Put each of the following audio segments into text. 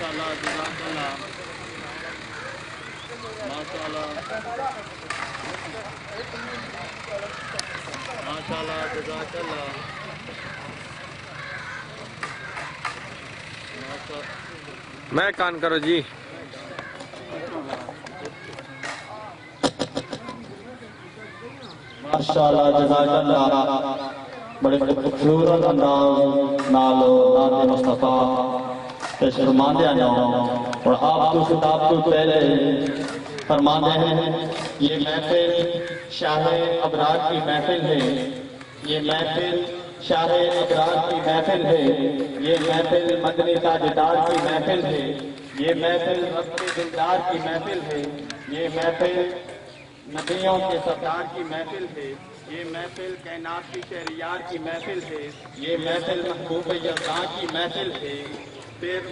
ماشاءاللہ جزاک اللہ ماشاءاللہ ماشاءاللہ جزاک اللہ میں کان کرو جی ماشاءاللہ جزاک اللہ بڑے خوبصورت انداز نالو نات مصطفیٰ پیش فرماندے آنا اور آپ کو خطاب کو پہلے فرماندے ہیں یہ محفل شاہ ابرار کی محفل ہے یہ محفل شاہ ابرار کی محفل ہے یہ محفل مدنی تاجدار کی محفل ہے یہ محفل رب دلدار کی محفل ہے یہ محفل نبیوں کے سردار کی محفل ہے یہ محفل کائنات کی شہریار کی محفل ہے یہ محفل محبوب یزداں کی محفل ہے پھر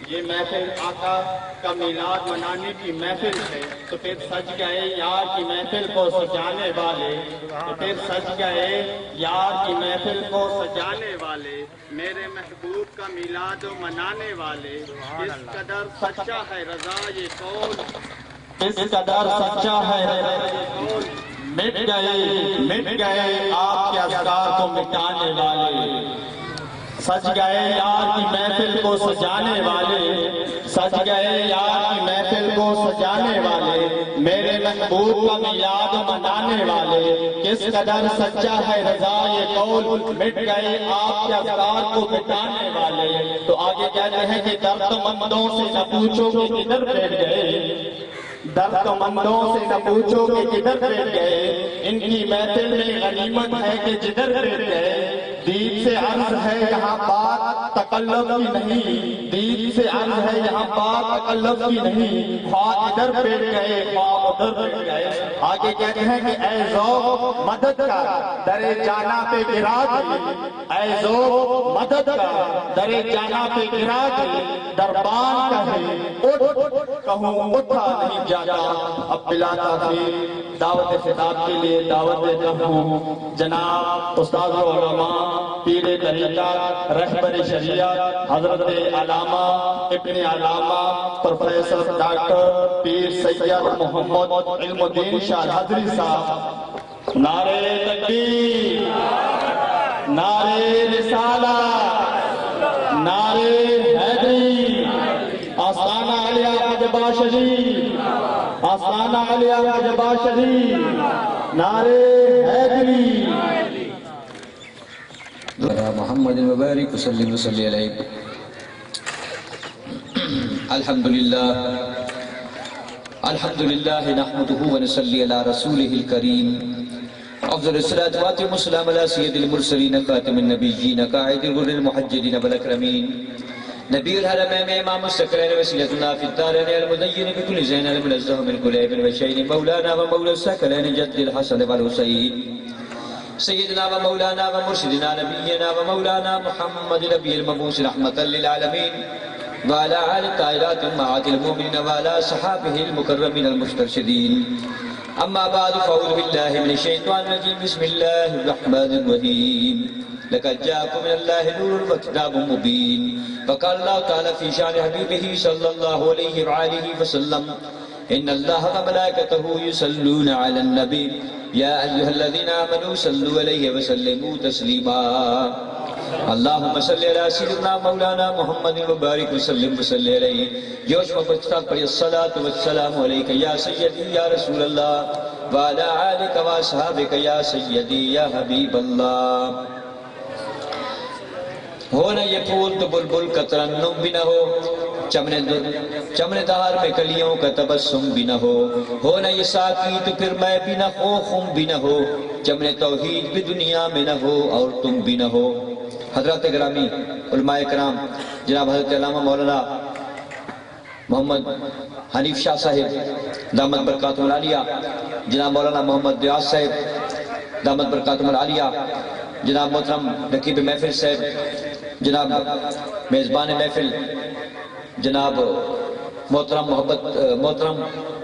یہ محفل آقا کا میلاد منانے کی محفل ہے تو پھر سج گئے یار کی محفل کو سجانے والے تو پھر سج گئے یار کی محفل کو سجانے والے میرے محبوب کا میلاد منانے والے اس قدر سچا ہے رضا یہ قول اس قدر سچا ہے مٹ گئے آپ کے اذکار کو مٹانے والے سج گئے یار کی محفل کو سجانے والے سج گئے یار کی محفل کو سجانے والے میرے محبوب کا میلاد منانے والے کس قدر سچا ہے رضا یہ قول مٹ گئے آپ کے اذکار کو مٹانے والے تو آگے کہتے ہیں کہ درد مندوں سے نہ پوچھو کہ کدھر بیٹھ گئے درد مندوں سے نہ پوچھو کہ کدھر بیٹھ گئے ان کی محفل میں غنیمت ہے کہ جدھر بیٹھ گئے دید سے عرض ہے یہاں بات تکلف کی نہیں دید سے عرض ہے یہاں بات تکلف کی نہیں خواہ ادھر بیٹھ گئے خواہ ادھر بیٹھ گئے آگے کہتے ہیں کہ اے ذوق مدد کا در جانا پہ گرا دے اے ذوق مدد کا در جانا پہ گرا دے دربان کہے اٹھ کہوں اٹھا نہیں جاتا اب بلا تاخیر دعوت خطاب کے لیے دعوت دیتا ہوں جناب استاد علماء پیر طریقہ رہبر شریعت حضرت علامہ ابن علامہ پروفیسر ڈاکٹر پیر سید محمد علم الدین شاہ حضری صاحب نعرہ تکبیر نعرہ رسالت نعرہ حیدری آستانہ علیہ قجبہ شریف آستانہ علیہ قجبہ شریف نعرہ حیدری محمد مبارک وسلم وسلم علیہ الحمدللہ نحمده ونصلی علی رسولہ الکریم افضل الصلاة واتم السلام علی سید المرسلین خاتم النبیین قائد الغر المحجلین والاکرمین نبی الحرمین امام السکرین وسیلتنا فی الدارین المدین بکل زین المنزہ من کل عیب وشین مولانا و مولا السکرین جد الحسن والحسین سیدنا و مولانا و مرشدنا نبینا و مولانا محمد نبی المبعوث رحمتا للعالمین وعلى آل الطاہرات امہات المؤمنین وعلى صحابہ المکرمین المسترشدین اما بعد فاعوذ باللہ من الشیطان الرجیم بسم اللہ الرحمن الرحیم لقد جاءكم من الله نور وكتاب مبين فقال الله تعالى في شان حبيبه صلى الله عليه وآله وسلم إن الله وملائكته يصلون على النبي يا أيها الذين آمنوا صلوا عليه وسلموا تسليما اللهم صل على سيدنا مولانا محمد وبارك وسلم وسلم عليه جوش وفتاق پر الصلاة والسلام عليك يا سيدي يا رسول الله وعلى آلك وأصحابك يا سيدي يا حبيب الله ہو نہ یہ پھول تو بلبل کا ترنم بھی نہ ہو چمن دار میں کلیوں کا تبسم بھی نہ ہو نہ یہ ساقی تو پھر میں بھی نہ ہو خم بھی نہ ہو چمن توحید بھی دنیا میں نہ ہو اور تم بھی نہ ہو حضرات گرامی علماء کرام جناب حضرت علامہ مولانا محمد حنیف شاہ صاحب دامت برکاتہ العالیہ جناب مولانا محمد ریاض صاحب دامت برکاتہ العالیہ جناب محترم رقیب محفل صاحب جناب میزبان محفل جناب محترم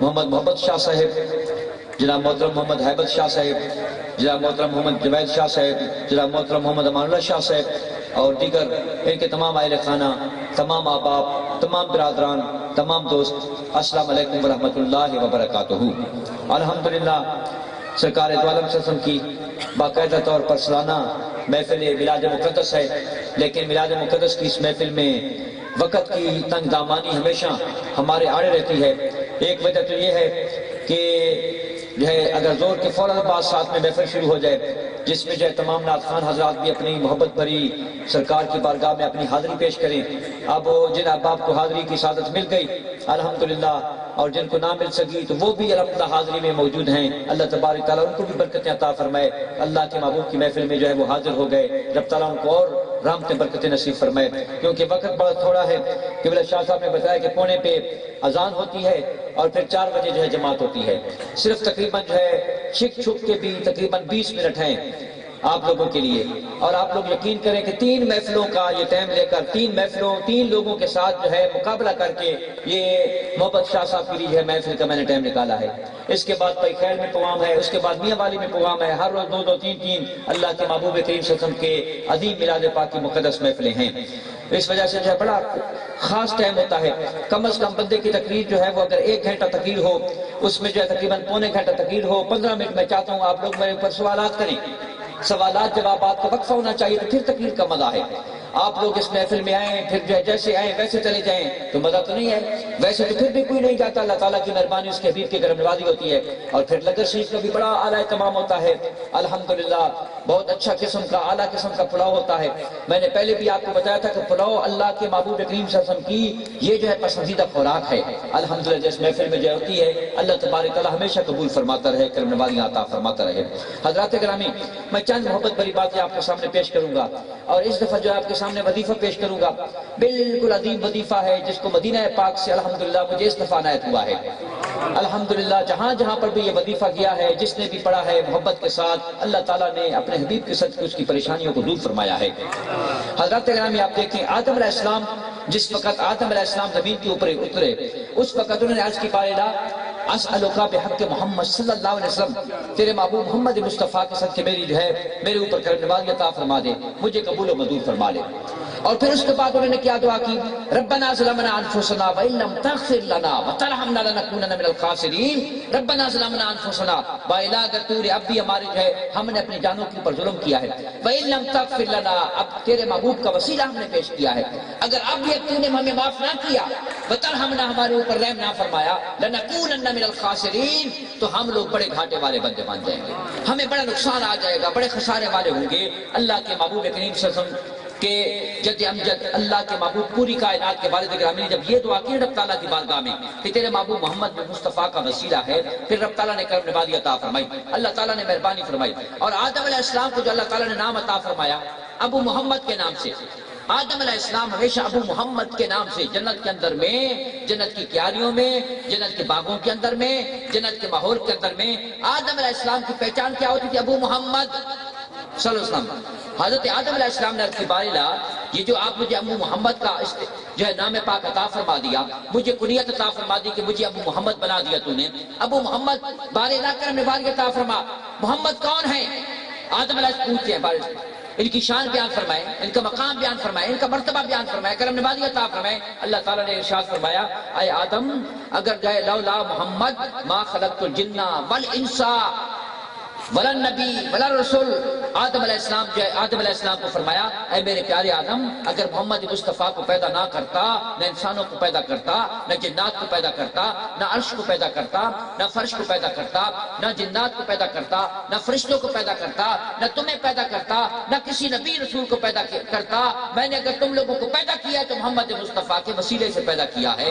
محمد شاہ صاحب جناب محترم محمد حیبت شاہ صاحب جناب محترم محمد جوید شاہ صاحب جناب محترم محمد امان اللہ شاہ صاحب اور دیگر ان کے تمام اہل خانہ تمام احباب تمام برادران، تمام دوست، السلام علیکم ورحمۃ اللہ وبرکاتہ۔ الحمدللہ سرکار دو عالم صلی اللہ علیہ وسلم کی باقاعدہ طور پر سالانہ محفل میلاد مقدس ہے، لیکن میلاد مقدس کی اس محفل میں وقت کی تنگ دامانی ہمیشہ ہمارے آڑے رہتی ہے۔ ایک وجہ تو یہ ہے کہ جو ہے اگر زور کے فوراً بعد ساتھ میں محفل شروع ہو جائے، جس میں جو ہے تمام نعت خوان حضرات بھی اپنی محبت بھری سرکار کی بارگاہ میں اپنی حاضری پیش کریں۔ اب جن احباب کو حاضری کی سعادت مل گئی الحمدللہ، اور جن کو نہ مل سکی تو وہ بھی الحمدللہ حاضری میں موجود ہیں، اللہ تبارک تعالیٰ ان کو بھی برکتیں عطا فرمائے۔ اللہ کے محبوب کی محفل میں جو ہے وہ حاضر ہو گئے، رب تعالیٰ ان کو اور رحمتیں برکتیں نصیب فرمائے۔ کیونکہ وقت بڑا تھوڑا ہے، قبلہ شاہ صاحب نے بتایا کہ پونے پہ اذان ہوتی ہے اور پھر 4 بجے جو ہے جماعت ہوتی ہے، صرف تقریباً جو ہے چھک چھک کے بھی تقریباً 20 منٹ ہیں آپ لوگوں کے لیے، اور آپ لوگ یقین کریں کہ 3 محفلوں کا یہ ٹائم لے کر 3 لوگوں کے ساتھ جو ہے مقابلہ کر کے یہ محمد شاہ صاحب کے لیے جو ہے محفل کا میں نے ٹائم نکالا ہے۔ اس کے بعد پئی خیر میں پروگرام ہے، اس کے بعد میاں والی میں پروگرام ہے، ہر روز 2 3 اللہ کے محبوب کریم صلی اللہ علیہ وسلم کے عظیم میلاد پاک کی مقدس محفلیں ہیں۔ اس وجہ سے جو ہے بڑا خاص ٹائم ہوتا ہے۔ کم از کم بندے کی تقریر جو ہے وہ اگر 1 گھنٹہ تقریر ہو، اس میں جو ہے تقریباً پونے گھنٹہ تقریر ہو، 15 منٹ میں چاہتا ہوں آپ لوگ میرے اوپر سوالات کریں، سوالات جوابات کا وقفہ ہونا چاہیے، تو پھر تقریر کا مزہ ہے۔ آپ لوگ اس محفل میں آئیں، پھر جو ہے جیسے آئیں ویسے چلے جائیں تو مزہ تو نہیں ہے، ویسے تو پھر بھی کوئی نہیں جاتا۔ اللہ تعالیٰ کی مہربانی، اس کے حبیب کی کرم نوازی ہوتی ہے، اور پھر لنگر شریف کا بھی بڑا اعلیٰ اہتمام ہوتا ہے الحمدللہ، بہت اچھا قسم کا اعلیٰ قسم کا پلاؤ ہوتا ہے۔ میں نے پہلے بھی آپ کو بتایا تھا کہ پلاؤ اللہ کے محبوب کریم صلی اللہ علیہ وسلم کی یہ جو ہے پسندیدہ خوراک ہے الحمدللہ، جس محفل میں جو ہوتی ہے اللہ تبارک تعالیٰ ہمیشہ قبول فرماتا رہے، کرم نوازیاں عطا فرماتا رہے۔ حضرات گرامی، میں چند محبت بھری باتیں آپ کے سامنے پیش کروں گا، اور اس دفعہ جو آپ کے سامنے وظیفہ پیش کروں گا، بالکل عظیم وظیفہ ہے جس کو مدینہ پاک سے الحمدللہ مجھے اس دفعہ عنایت ہوا ہے الحمدللہ۔ جہاں جہاں پر بھی یہ وظیفہ گیا ہے، جس نے بھی پڑھا ہے محبت کے ساتھ، اللہ تعالیٰ نے اپنے حبیب کے صدقے اس کی پریشانیوں کو دور فرمایا ہے۔ حضرات گرامی، آپ دیکھیں آدم علیہ السلام، جس وقت آدم علیہ السلام زمین کے اوپر اترے، اس وقت انہوں نے عرض کی پائلا اسألک بحق محمد صلی اللہ علیہ وسلم، تیرے محبوب محمد مصطفیٰ کے صدقے میری جو ہے میرے اوپر کرم نوازی عطا فرما دے، مجھے قبول و منظور فرما لے۔ اور پھر اس کے بعد انہوں نے کیا دعا کی، ربنا ظلمنا انفسنا وان لم تغفر لنا وترحمنا لنکونن من الخاسرین۔ ربنا ظلمنا انفسنا، با الہ اگر تو نے اب بھی ہمارے جو ہے ہم نے اپنی جانوں کے اوپر ظلم کیا ہے، وان لم تغفر لنا، اب تیرے محبوب کا وسیلہ ہم نے پیش کیا ہے، اگر اب بھی تو نے ہمیں معاف نہ کیا، وترحمنا ہمارے اوپر رحم نہ فرمایا، لنکونن من الخاسرین، تو ہم لوگ بڑے گھاٹے والے بندے بن جائیں گے، ہمیں بڑا نقصان آ جائے گا، بڑے خسارے والے ہوں گے۔ اللہ کے محبوب کریم صلی اللہ علیہ وسلم کہ جد امجد اللہ کے محبوب پوری کائنات کے والد گرامی نے جب یہ دعا کی رب تعالیٰ کی بارگاہ میں کہ تیرے محبوب محمد مصطفیٰ کا وسیلہ ہے، پھر رب تعالیٰ نے کرم نوازی عطا فرمائی، اللہ تعالیٰ نے مہربانی فرمائی، اور آدم علیہ السلام کو جو اللہ تعالیٰ نے نام عطا فرمایا ابو محمد کے نام سے، آدم علیہ السلام ہمیشہ ابو محمد کے نام سے جنت کے اندر میں، جنت کی کیاریوں میں، جنت کے باغوں کے اندر میں، جنت کے ماحول کے اندر میں آدم علیہ السلام کی پہچان کیا ہوتی تھی؟ ابو محمد صلی اللہ علیہ وسلم۔ حضرت آدم علیہ السلام نے عرض کی بارلا، یہ جو آپ مجھے ابو محمد کا جو ہے نام پاک عطا فرما دیا، مجھے کنیت عطا فرما دی کہ مجھے ابو محمد بنا دیا تو نے، ابو محمد بارلا کرم نوازی عطا فرما، محمد کون ہے؟ آدم علیہ السلام پوچھتے ہیں بارلا، ان کی شان بیان فرمائے، ان کا مقام بیان فرمائے، ان کا مرتبہ بیان فرمائے، کرم نوازی عطا فرمائے۔ اللہ تعالیٰ نے ارشاد فرمایا، اے آدم اگر جائے لولا محمد ما خلقت الجن والانس ولن نبی ولا رسول، آدم علیہ السلام جو ہے آدم علیہ السلام کو فرمایا، اے میرے پیارے آدم اگر محمد مصطفیٰ کو پیدا نہ کرتا، نہ انسانوں کو پیدا کرتا، نہ جنات کو پیدا کرتا، نہ عرش کو پیدا کرتا، نہ فرش کو پیدا کرتا، نہ جنات کو پیدا کرتا، نہ فرشتوں کو پیدا کرتا، نہ تمہیں پیدا کرتا، نہ کسی نبی رسول کو پیدا کرتا، میں نے اگر تم لوگوں کو پیدا کیا تو محمد مصطفیٰ کے وسیلے سے پیدا کیا ہے،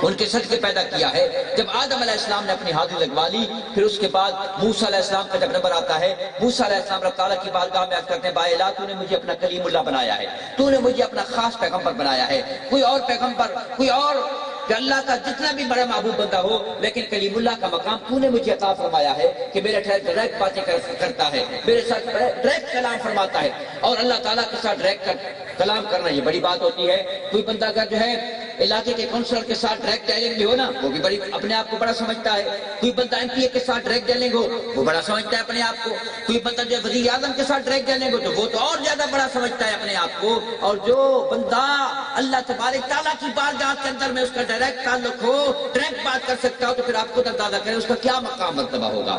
ان کے صدقے پیدا کیا ہے۔ جب آدم علیہ السلام نے اپنی حاضری لگوا لی، پھر اس کے بعد موسیٰ علیہ السلام کا جب نمبر آتا ہے، موسیٰ علیہ السلام رب تعالیٰ کی بارگاہ میں عرض کرتے ہیں، بالا تو نے مجھے اپنا کلیم اللہ بنایا ہے، تو نے مجھے اپنا خاص پیغمبر بنایا ہے، کوئی اور پیغمبر، کوئی اور کہ اللہ کا جتنا بھی بڑا محبوب بندہ ہو، لیکن کلیم اللہ کا مقام تو نے مجھے عطا فرمایا ہے کہ میرے ڈائریکٹ باتیں کرتا ہے، میرے ساتھ ڈائریکٹ کلام فرماتا ہے، اور اللہ تعالیٰ کے ساتھ ڈائریکٹ کلام کرنا یہ بڑی بات ہوتی ہے۔ کوئی بندہ اگر جو ہے علاقے کے کونسلر کے ساتھ ڈرگ ڈیلنگ بھی ہو نا، وہ بھی بڑی اپنے آپ کو بڑا سمجھتا ہے. کوئی بندہ ایم پی اے کے ساتھ ڈرگ ڈیلنگ ہو، وہ بڑا سمجھتا ہے اپنے آپ کو. کوئی بندہ جو وزیر اعظم کے ساتھ ڈرگ ڈیلنگ ہو تو وہ تو اور زیادہ بڑا سمجھتا ہے اپنے آپ کو. اور جو بندہ اللہ تبارک تعالیٰ کی بارگاہ کے اندر میں اس کا ڈائریکٹ تعلق ہو، ڈائریکٹ بات کر سکتا ہو، تو پھر آپ خود اندازہ کریں اس کا کیا مقام مرتبہ ہوگا.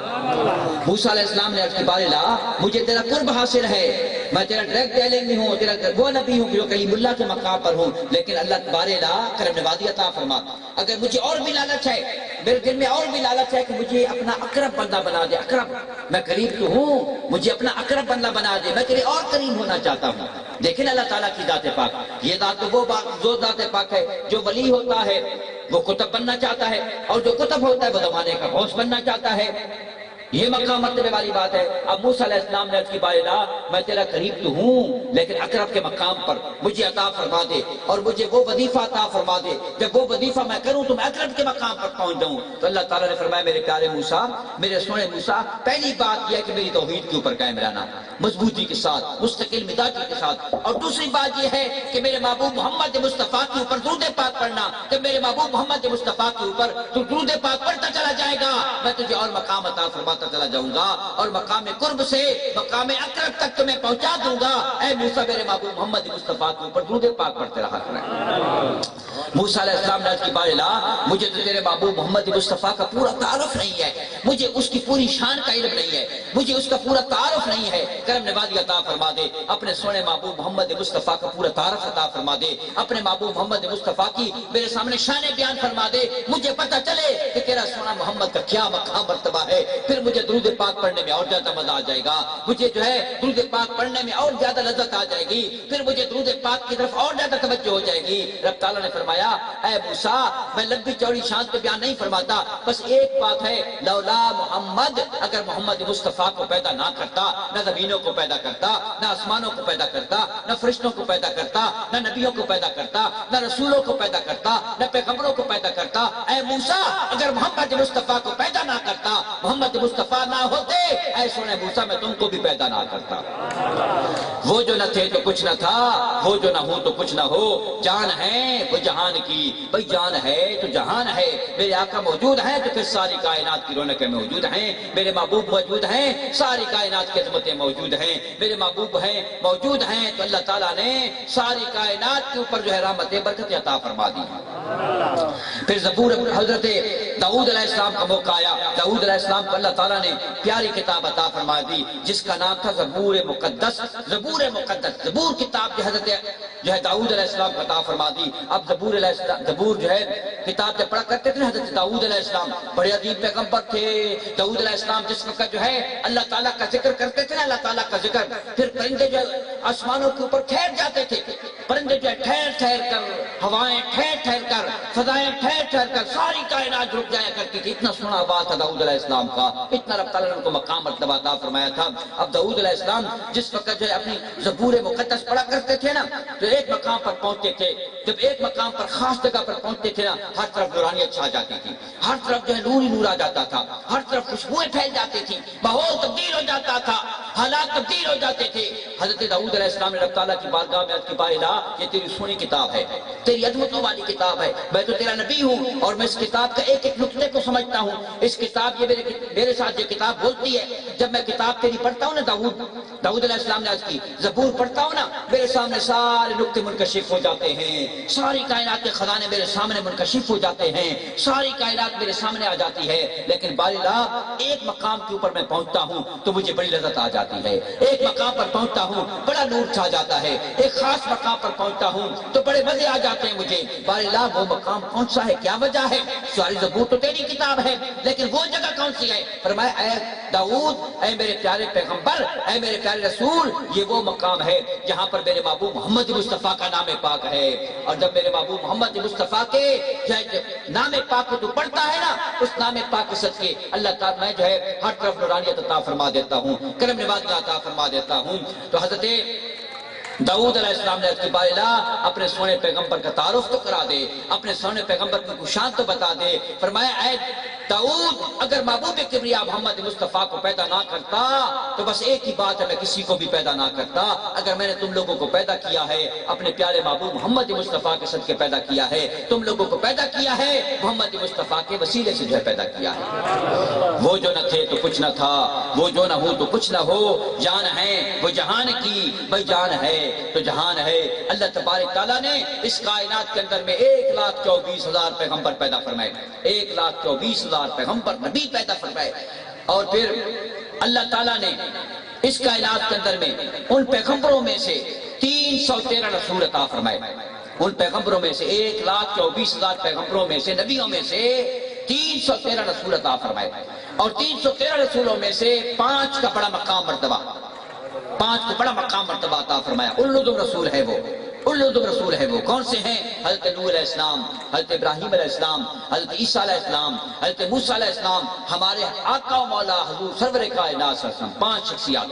موسیٰ علیہ السلام نے عرض کی بار الہ مجھے تیرا قرب حاصل ہے، میں تیرا ڈرگ ڈیلنگ نہیں ہوں، تیرا وہ نبی ہوں جو کلیم اللہ کے مقام پر ہوں، لیکن اللہ تبارک الہ کرم نوازی عطا فرما. اگر مجھے اور بھی لالچ ہے، میرے دل میں اور بھی لالچ ہے کہ مجھے اپنا اقرب بندہ بنا دے. اقرب، میں قریب تو ہوں، مجھے اپنا اقرب بندہ بنا دے، میں تیرے اور قریب ہونا چاہتا ہوں. لیکن اللہ تعالیٰ کی ذات پاک، یہ ذات تو وہ ذات پاک ہے جو ولی ہوتا ہے وہ کتب بننا چاہتا ہے، اور جو کتب ہوتا ہے وہ زمانے کا غوث بننا چاہتا ہے. یہ مقام مرتبے والی بات ہے. اب موسیٰ علیہ السلام نے عرض کی بار الہ میں تیرا قریب تو ہوں، لیکن اقرب کے مقام پر مجھے عطا فرما دے، اور مجھے وہ وظیفہ عطا فرما دے جب وہ وظیفہ میں کروں تو میں اقرب کے مقام پر پہنچ جاؤں. تو اللہ تعالیٰ نے فرمایا میرے پیارے موسیٰ، میرے سونے موسیٰ، پہلی بات یہ ہے کہ میری توحید کے اوپر قائم رہنا، مضبوطی کے ساتھ، مستقل مزاجی کے ساتھ. اور دوسری بات یہ ہے کہ میرے محبوب محمد مصطفیٰ کے اوپر درود پاک پڑھنا. جب میرے محبوب محمد مصطفیٰ کے اوپر تو درود پاک پڑھتا چلا جائے گا، میں تجھے اور مقام عطا فرماتا چلا جاؤں گا، اور مقام قرب سے مقام اقرب تک تمہیں پہنچا دوں گا. اے موسیٰ میرے محبوب محمد مصطفیٰ کے اوپر درود پاک پڑھتے رہا کریں. موسیٰ علیہ السلام نے عرض کی بار الہ مجھے تو تیرے محبوب محمد مصطفیٰ کا پورا تعارف نہیں ہے، مجھے اس کی پوری شان کا علم نہیں ہے، مجھے اس کا پورا تعارف نہیں ہے. کرم نوازی عطا فرما دے، اپنے سونے محبوب محمد مصطفیٰ کا پورا تعارف عطا فرما دے، اپنے محبوب محمد مصطفیٰ کی میرے سامنے شان بیان فرما دے، مجھے پتہ چلے کہ تیرا سونا محمد کا کیا مقام مرتبہ ہے. پھر مجھے درود پاک پڑھنے میں اور زیادہ مزہ آ جائے گا، مجھے جو ہے درود پاک پڑھنے میں اور زیادہ لذت آ جائے گی، پھر مجھے درود پاک کی طرف اور زیادہ توجہ ہو جائے گی. رب تعالیٰ نے فرمایا اے موسیٰ میں لمبی چوڑی شان پہ بیان نہیں فرماتا، بس ایک بات ہے، لولا محمد، اگر محمد مصطفیٰ کو پیدا نہ کرتا، نہ زمینوں کو پیدا کرتا، نہ آسمانوں کو پیدا کرتا، نہ فرشتوں کو پیدا کرتا، نہ نبیوں کو پیدا کرتا، نہ رسولوں کو پیدا کرتا، نہ پیغمبروں کو پیدا کرتا. اے موسیٰ اگر محمد مصطفیٰ کو پیدا نہ کرتا، محمد مصطفیٰ نہ ہوتے، اے سونے موسیٰ میں تم کو بھی پیدا نہ کرتا. وہ جو نہ تھے تو کچھ نہ تھا، وہ جو نہ ہو تو کچھ نہ ہو. جان ہے وہ جہان کی، بھئی جان ہے تو جہان ہے. میرے آقا موجود ہیں تو پھر ساری کائنات کی رونقیں موجود ہیں. میرے محبوب موجود ہیں، ساری کائنات کی عظمتیں موجود ہیں. میرے محبوب ہیں، موجود ہیں، تو اللہ تعالیٰ نے ساری کائنات کے اوپر جو ہے رحمت برکت عطا فرما دی. پھر زبور حضرت داؤد علیہ السلام کا موقع آیا. داؤد علیہ السلام کو اللہ تعالیٰ نے پیاری کتاب عطا فرما دی جس کا نام تھا زبور مقدس. زبور مقدس، زبور کتاب جو حضرت جو ہے داؤد علیہ السلام کو عطا فرما دی. اب زبور علیہ السلام، زبور جو ہے کتاب جب پڑھا کرتے تھے حضرت داؤد علیہ السلام بڑے عظیم پیغمبر تھے. داؤد علیہ السلام جس وقت جو ہے اللہ تعالیٰ کا ذکر کرتے تھے نا، اللہ تعالیٰ کا ذکر، پھر پرندے جو آسمانوں کے اوپر ٹھہر جاتے تھے. پرندے جو ہے ٹھہر ٹھہر کر، ہوائیں ٹھہر ٹھہر کر، فضائیں ٹھہر ٹھہر کر، ساری کائنات رک جایا کرتی تھی. اتنا سونا آواز تھا داؤد علیہ السلام کا، اتنا رب تعالیٰ نے ان کو مقام مرتبہ عطا فرمایا تھا. اب داؤد علیہ السلام جس وقت جو ہے اپنی زبور مقدس پڑھا کرتے تھے نا، تو ایک مقام پر پہنچتے تھے. جب ایک مقام پر خاص جگہ پر پہنچتے تھے نا، ہر طرف نورانیت چھا جاتی تھی، ہر طرف جو ہے نور ہی نور آ جاتا تھا، ہر طرف خوشبوئیں پھیل جاتی تھی، ماحول تبدیل ہو جاتا تھا، حالات تبدیل ہو جاتے تھے. حضرت داؤد علیہ السلام نے رب تعالیٰ کی بارگاہ میں عرض کی بار الہ یہ تیری سونی کتاب ہے، تیری عظمتوں والی کتاب ہے، میں تو تیرا نبی ہوں اور میں اس کتاب کا ایک ایک نقطے کو سمجھتا ہوں. اس کتاب یہ میرے ساتھ یہ کتاب بولتی ہے. جب میں کتاب تیری پڑھتا ہوں نا، داؤد علیہ السلام نے عرض کی زبور پڑھتا ہوں نا، میرے سامنے سارے نقطے منکشف ہو جاتے ہیں، ساری کائنات کے خزانے میرے سامنے منکشف ہو جاتے ہیں، ساری کائنات میرے سامنے آ جاتی ہے. لیکن بار الہ ایک مقام کے اوپر میں پہنچتا ہوں تو مجھے بڑی لذت آ جاتی ہے، ایک مقام پر پہنچتا ہوں بڑا نور چھا جاتا ہے، ایک خاص مقام پر پہنچتا ہوں تو بڑے مزے آ جاتے ہیں مجھے. بار الہ وہ مقام کون سا ہے، کیا وجہ ہے؟ ساری زبور تو تیری کتاب ہے، لیکن وہ جگہ کون سی ہے؟ فرمایا اے داؤد، اے میرے پیارے پیغمبر، اے میرے پیارے رسول، یہ وہ مقام ہے جہاں پر میرے محبوب محمد مصطفیٰ کا نام پاک ہے. اور جب میرے محبوب محمد مصطفیٰ کے نام پاک کو تو پڑھتا ہے نا، اس نام پاک کے صدقے اللہ تعالیٰ میں جو ہے ہر طرف نورانیت عطا فرما دیتا ہوں، کرم نوازی عطا فرما دیتا ہوں. تو حضرت داؤد علیہ السلام نے عرض کی بار الہ اپنے سونے پیغمبر کا تعارف تو کرا دے، اپنے سونے پیغمبر کی شان تو بتا دے. فرمایا اے داؤد اگر محبوب کبریا محمد مصطفیٰ کو پیدا نہ کرتا تو بس ایک ہی بات ہے، میں کسی کو بھی پیدا نہ کرتا۔ اگر میں نے تم لوگوں کو پیدا کیا ہے اپنے پیارے محبوب محمد مصطفیٰ کے صدقے پیدا کیا ہے، تم لوگوں کو پیدا کیا ہے محمد مصطفیٰ کے وسیلے سے جو ہے پیدا کیا ہے۔ وہ جو نہ تھے تو کچھ نہ تھا، وہ جو نہ ہو تو کچھ نہ ہو، جان ہے وہ جہان کی، بھائی جان ہے تو جہان ہے۔ اللہ تبارک تعالیٰ نے اس کائنات کے اندر میں 1,24,000 پیغمبر پیدا فرمائے، 1,24,000 پیغمبر نبی پیدا فرمائے، اور پھر اللہ تعالیٰ نے اس کائنات کے اندر میں ان پیغمبروں میں سے 313 رسول عطا فرمائے۔ ان پیغمبروں میں سے 1,24,000 پیغمبروں میں سے، نبیوں میں سے 313 رسول عطا فرمائے، اور 313 رسولوں میں سے 5 کا بڑا مقام مرتبہ، 5 کا بڑا مقام مرتبہ عطا فرمایا۔ اولو رسول ہے وہ، اولو رسول ہے وہ کون سے ہیں؟ حضرت نوح علیہ السلام، حضرت ابراہیم علیہ السلام، حضرت عیسیٰ علیہ السلام، حضرت موسیٰ علیہ السلام، ہمارے آقا و مولا حضور سرور کائنات صلی اللہ علیہ وسلم۔ 5 شخصیات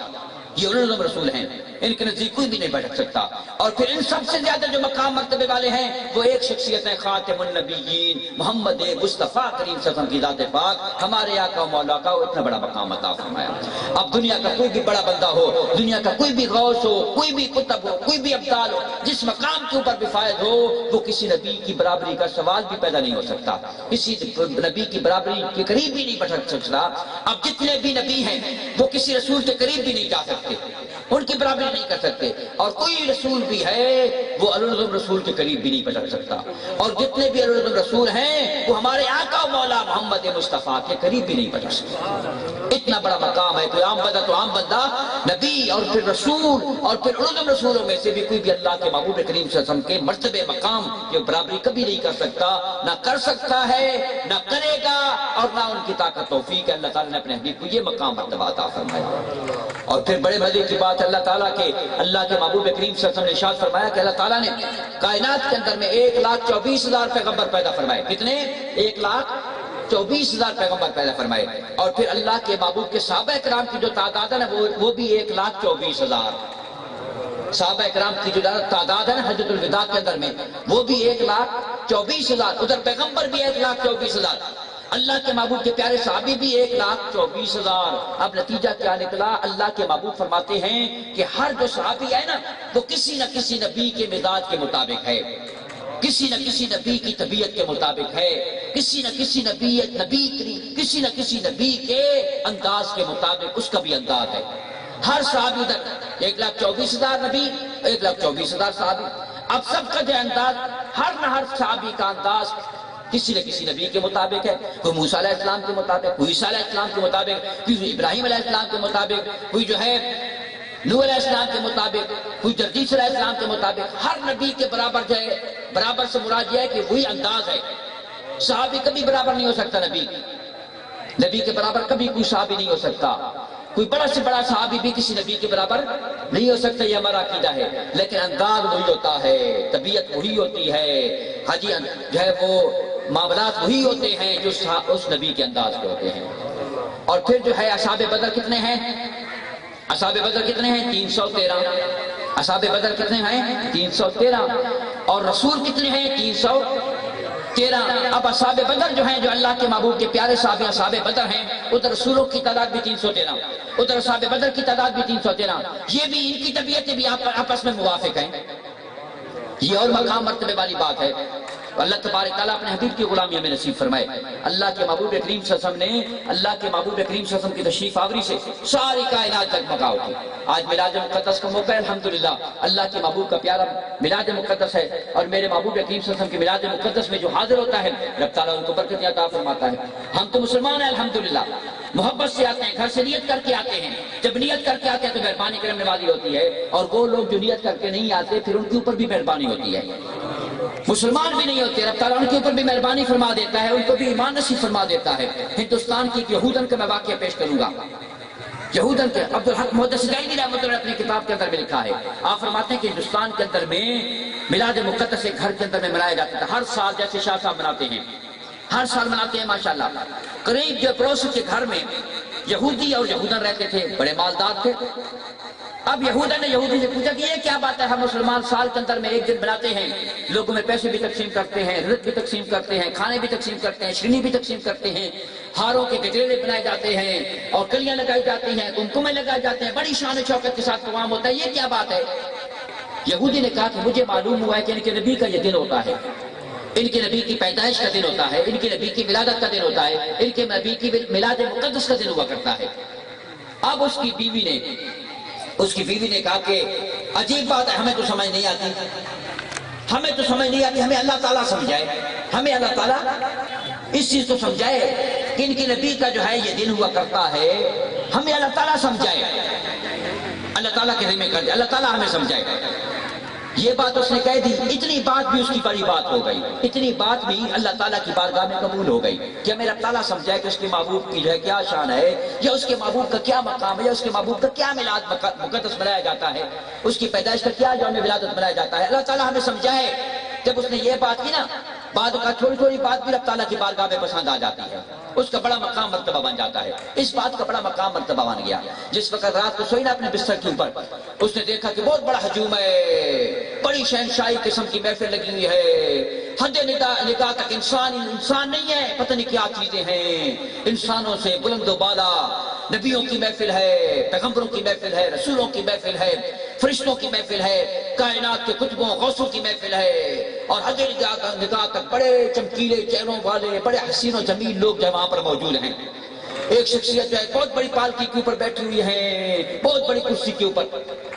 یہ اولو رسول ہیں، ان کے نزدیک کوئی بھی نہیں بھٹک سکتا۔ اور پھر ان سب سے زیادہ جو مقام مرتبے والے ہیں وہ ایک شخصیت ہے، خاتم النبیین محمد مصطفیٰ کریم صلی اللہ علیہ وسلم کی ذات پاک، ہمارے آقا و مولا کا اتنا بڑا مقام عطا فرمایا۔ اب دنیا کا کوئی بھی بڑا بندہ ہو، دنیا کا کوئی بھی غوث ہو، کوئی بھی قطب ہو، کوئی بھی ابدال ہو، جس مقام کے اوپر بھی فائد ہو، وہ کسی نبی کی برابری کا سوال بھی پیدا نہیں ہو سکتا، کسی نبی کی برابری کے قریب بھی نہیں بھٹک سکتا۔ اب جتنے بھی نبی ہیں وہ کسی رسول کے قریب بھی نہیں جا سکتے، ان کی برابری نہیں کر سکتے، اور کوئی رسول بھی ہے وہ اولو رسول کے قریب بھی نہیں بھٹک سکتا، اور جتنے بھی اولو رسول ہیں وہ ہمارے آقا و مولا محمد مصطفیٰ کے قریب بھی نہیں بھٹک سکتے۔ اتنا بڑا مقام ہے، کوئی عام بندہ تو عام بندہ، نبی اور پھر رسول، اور پھر اولو رسولوں میں سے بھی کوئی بھی اللہ کے محبوب کریم صلی اللہ علیہ وسلم کے مرتبے مقام کی برابری کبھی نہیں کر سکتا، نہ کر سکتا ہے، نہ کرے گا، اور نہ ان کی طاقت توفیق ہے۔ اللہ تعالیٰ نے اپنے حبیب کو یہ مقام مرتبہ عطا فرمایا۔ اور پھر بڑے مزے کی بات اللہ تعالیٰ کے محبوب کریم صلی اللہ علیہ وسلم نے ارشاد فرمایا کہ اللہ تعالیٰ نے کائنات کے اندر میں 1,24,000 پیغمبر پیدا فرمائے۔ کتنے؟ 1,24,000 پیغمبر پیدا فرمائے، اور پھر اللہ کے محبوب کے صحابہ کرام کی جو تعداد ہے نا وہ بھی 1,24,000 صحابہ کرام کی جو تعداد ہے نا حجۃ الوداع کے اندر میں وہ بھی 1,24,000، ادھر پیغمبر بھی 1,24,000، اللہ کے محبوب کے پیارے صحابی بھی 1,24,000۔ اب نتیجہ کیا نکلا؟ اللہ کے محبوب فرماتے ہیں کہ ہر جو صحابی ہے نا وہ کسی نہ کسی نبی کے مزاج کے مطابق ہے، کسی نہ کسی نبی کی طبیعت کے مطابق ہے، کسی نہ کسی کسی نہ کسی نبی کے انداز کے مطابق اس کا بھی انداز ہے۔ ہر صحابی ادھر 1,24,000 نبی، 1,24,000 صحابی، اب سب کا جو انداز، ہر صحابی کا انداز کسی نہ کسی نبی کے مطابق ہے، کوئی موسیٰ علیہ السلام کے مطابق، کوئی عیسیٰ علیہ السلام کے مطابق، کوئی ابراہیم علیہ السلام کے مطابق، کوئی جو ہے نوح علیہ السلام کے مطابق، کوئی جردیس علیہ السلام کے مطابق۔ ہر نبی کے برابر جو ہے، برابر سے مراد یہ ہے کہ وہی انداز ہے۔ صحابی کبھی برابر نہیں ہو سکتا، نبی کے برابر کبھی کوئی صحابی نہیں ہو سکتا، کوئی بڑا سے بڑا صحابی بھی کسی نبی کے برابر نہیں ہو سکتا، یہ ہمارا عقیدہ ہے، لیکن انداز وہی ہوتا ہے، طبیعت وہی ہوتی ہے، حاجی جو ہے وہ معاملات وہی ہوتے ہیں جو اس نبی کے انداز کے ہوتے ہیں۔ اور پھر جو ہے اصحاب بدر کتنے ہیں؟ اصحاب بدر کتنے ہیں؟ 313۔ اصحاب بدر کتنے ہیں؟ 313۔ اور رسول کتنے ہیں؟ 313۔ اب اصحاب بدر جو ہیں، جو اللہ کے محبوب کے پیارے صحابہ اصحاب بدر ہیں، ادھر رسولوں کی تعداد بھی 313، ادھر اصحاب بدر کی تعداد بھی 313۔ یہ بھی ان کی طبیعتیں بھی آپس میں موافق ہیں، یہ اور مقام مرتبے والی بات ہے۔ اللہ تبارک تعالیٰ اپنے حبیب کی غلامی ہمیں نصیب فرمائے۔ اللہ کے محبوب کریم صلی اللہ علیہ وسلم نے، اللہ کے محبوب کریم صلی اللہ علیہ وسلم کی تشریف آوری سے ساری کائنات جگمگا اٹھی۔ آج میلاد مقدس کا موقع ہے، الحمدللہ اللہ کے محبوب کا پیارا میلاد مقدس ہے، اور میرے محبوب کریم صلی اللہ علیہ وسلم کے میلاد مقدس میں جو حاضر ہوتا ہے رب تعالیٰ ان کو برکت عطا فرماتا ہے۔ ہم تو مسلمان ہیں الحمدللہ، محبت سے آتے ہیں، گھر سے نیت کر کے آتے ہیں، جب نیت کر کے آتے ہیں تو مہربانی کرم نوازی ہوتی ہے، اور وہ لوگ جو نیت کر کے نہیں آتے پھر ان کے اوپر بھی مہربانی ہوتی ہے، مسلمان بھی نہیں ہوتے، رب تعالیٰ ان کے اوپر بھی مہربانی فرما دیتا ہے، ان کو بھی ایمان نصیب فرما دیتا ہے۔ ہندوستان کی ایک یہودن کا میں واقعہ پیش کروں گا، یہودن کے عبدالحق محدث زینی رحمۃ اللہ اپنی کتاب کے اندر میں لکھا ہے، آپ فرماتے ہیں کہ ہندوستان کے اندر میں میلاد مقدس ایک گھر کے اندر میں منایا جاتا تھا، ہر سال جیسے شاہ صاحب مناتے ہیں، ہر سال مناتے ہیں ماشاءاللہ۔ قریب جو پڑوس کے گھر میں یہودی اور یہودن رہتے تھے، بڑے مالدار تھے۔ اب یہودن نے یہودی سے پوچھا کہ یہ کیا بات ہے، ہم مسلمان سال کے اندر میں ایک دن بناتے ہیں، لوگوں میں پیسے بھی تقسیم کرتے ہیں، رزق بھی تقسیم کرتے ہیں، کھانے بھی تقسیم کرتے ہیں، شرنی بھی تقسیم کرتے ہیں، ہاروں کے گجریلے بنائے جاتے ہیں اور کلیاں لگائی جاتی ہیں، کمکمے لگائے جاتے ہیں، بڑی شان و شوکت کے ساتھ قوام ہوتا ہے. یہ کیا بات ہے؟ یہودی نے کہا کہ مجھے معلوم ہوا ہے کہ ان کے نبی کا یہ دن ہوتا ہے، ان کے نبی کی پیدائش کا دن ہوتا ہے، ان کے نبی کی ولادت کا دن ہوتا ہے، ان کے نبی کی میلاد مقدس کا دن ہوا کرتا ہے. اب اس کی بیوی نے کہا کہ عجیب بات ہے، ہمیں تو سمجھ نہیں آتی، ہمیں اللہ تعالیٰ سمجھائے، ہمیں اللہ تعالیٰ اس چیز کو سمجھائے کہ ان کے نبی کا جو ہے یہ دن ہوا کرتا ہے، ہمیں اللہ تعالیٰ سمجھائے، اللہ تعالیٰ کے ذمہ کر دے، اللہ تعالیٰ ہمیں سمجھائے. یہ بات اس نے کہہ دی. اتنی بات بھی اس کی بڑی بات ہو گئی، اتنی بات بھی اللہ تعالیٰ کی بارگاہ میں قبول ہو گئی کہ میرا تعالیٰ سمجھائے کہ اس کے محبوب کی جو ہے کیا شان ہے، یا اس کے محبوب کا کیا مقام ہے، یا اس کے محبوب کا کیا میلاد مقدس منایا جاتا ہے، اس کی پیدائش کا کیا یوم ولادت منایا جاتا ہے. اللہ تعالیٰ ہمیں سمجھائے. جب اس نے یہ بات کی نا، بعد کا تھوڑی تھوڑی بات بھی اللہ تعالیٰ کی بارگاہ میں پسند آ جاتی ہے، اس کا بڑا مقام مرتبہ بن جاتا ہے. اس بات کا بڑا مقام مرتبہ بن گیا. جس وقت رات کو سوئی نا اپنے بستر کے اوپر، اس نے دیکھا کہ بہت بڑا ہجوم ہے، بڑی شہنشاہی قسم کی محفل لگی ہوئی ہے، حد نگاہ تک انسان نہیں ہے، پتہ نہیں کیا چیزیں ہیں، انسانوں سے بلند و بالا. نبیوں کی محفل ہے، پیغمبروں کی محفل ہے، رسولوں کی محفل ہے، فرشتوں کی محفل ہے، کائنات کے کتبوں غوثوں کی محفل ہے، اور حد نگاہ تک بڑے چمکیلے چہروں والے بڑے حسین و جمیل لوگ جو وہاں پر موجود ہیں. ایک شخصیت جو ہے بہت بڑی پالکی کے اوپر بیٹھی ہوئی ہے، بہت بڑی کرسی کے اوپر،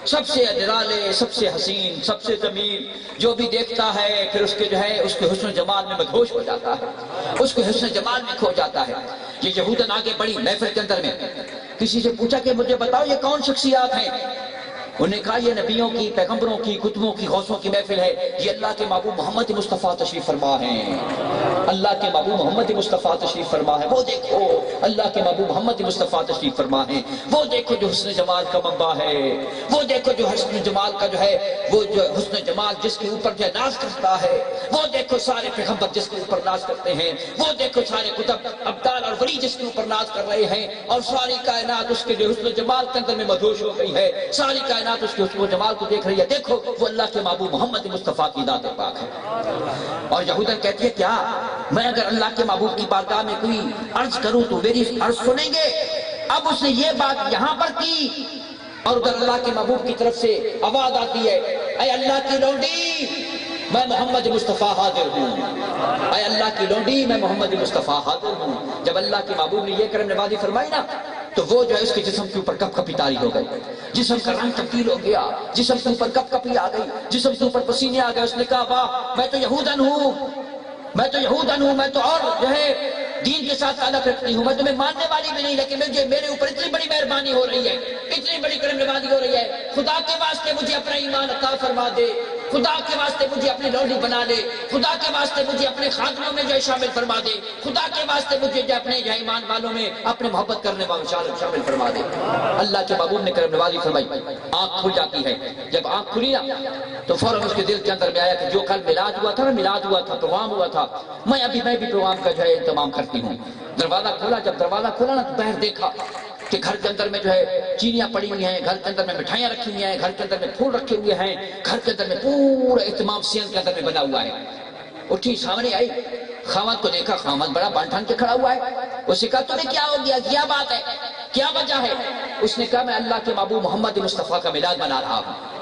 سب سے نرالے، سب سے حسین، سب سے جمیل. جو بھی دیکھتا ہے پھر اس کے جو ہے اس کے حسن و جمال میں مدہوش ہو جاتا ہے، اس کے حسن و جمال میں کھو جاتا ہے. یہ یہودن آگے بڑی محفل کے اندر میں کسی سے پوچھا کہ مجھے بتاؤ یہ کون شخصیات ہیں؟ انہوں نے کہا یہ نبیوں کی، پیغمبروں کی، کتبوں کی، غوثوں کی محفل ہے. یہ اللہ کے محبوب محمد مصطفیٰ تشریف فرما ہیں، اللہ کے محبوب محمد مصطفیٰ تشریف فرما ہے. وہ دیکھو اللہ کے محبوب محمد مصطفیٰ تشریف فرما ہے. وہ دیکھو جو حسن جمال کا منبع ہے، وہ دیکھو جو حسن جمال کا جو ہے، وہ جو حسن جمال جس کے اوپر جو ناز کرتا ہے. وہ دیکھو سارے پیغمبر جس کے اوپر ناز کرتے ہیں، وہ دیکھو سارے کتب ابدال اور ولی جس کے اوپر ناز کر رہے ہیں، اور ساری کائنات اس کے جو حسن جمال کے اندر میں مدہوش ہو گئی ہے. ساری کائنات اس کے حسن و جمال کو دیکھ رہی ہے. دیکھو وہ اللہ کے محبوب محمد مصطفیٰ کی ذات پاک ہے. اور یہودن کہتی ہے کیا میں اگر اللہ کے محبوب کی بارگاہ میں کوئی عرض کروں تو میری عرض سنیں گے؟ اب اس نے یہ بات یہاں پر کی، اور ادھر اللہ کے محبوب کی طرف سے آواز آتی ہے، اے اللہ کی لونڈی میں محمد مصطفیٰ حاضر ہوں، اے اللہ کی لونڈی میں محمد مصطفیٰ حاضر ہوں. جب اللہ کے محبوب نے یہ کرم نوازی فرمائی نا، تو وہ جو ہے اس کے جسم کے اوپر کپ کپی طاری ہو گئی، جسم کا رنگ تبدیل ہو گیا، جسم کے اوپر کپ کپی آ گئی، جسم کے اوپر پسینے آ گئے. اس نے کہا واہ میں تو یہودن ہوں، میں تو اور جو ہے دین کے ساتھ تعلق رکھتی ہوں، میں تمہیں ماننے والی بھی نہیں، لیکن میرے اوپر اتنی بڑی مہربانی ہو رہی ہے، اتنی بڑی کرم نوازی ہو رہی ہے. خدا کے واسطے مجھے اپنا ایمان عطا فرما دے، خدا کے واسطے مجھے اپنی لونڈی بنا لے، خدا کے واسطے مجھے اپنے خادموں میں جو شامل فرما دے، خدا کے واسطے مجھے جو اپنے جو ایمان والوں میں اپنے محبت کرنے والوں شامل فرما دے. اللہ کے محبوب نے کرم نوازی فرمائی، آنکھ کھل جاتی ہے. جب آنکھ کھلی نا تو فوراً اس کے دل کے اندر میں آیا کہ جو کل میلاد ہوا تھا، پروگرام ہوا تھا، میں بھی پروگرام کا جو ہے انتظام کرتی ہوں. دروازہ کھولا، جب دروازہ کھولا نا تو باہر دیکھا کہ گھر کے اندر میں جو ہے چینیاں پڑی ہوئی ہیں، گھر کے اندر میں مٹھائیاں رکھی ہوئی ہیں، گھر کے اندر میں پھول رکھے ہوئے ہیں، گھر کے اندر میں پورا اہتمام سین کے اندر میں بنا ہوا ہے. اٹھی سامنے آئی، خامد کو دیکھا، خامد بڑا بان ٹھان کے کھڑا ہوا ہے. اس نے کہا تمہیں کیا ہو گیا، کیا بات ہے، کیا وجہ ہے؟ اس نے کہا میں اللہ کے محبوب محمد مصطفیٰ کا میلاد منا رہا ہوں.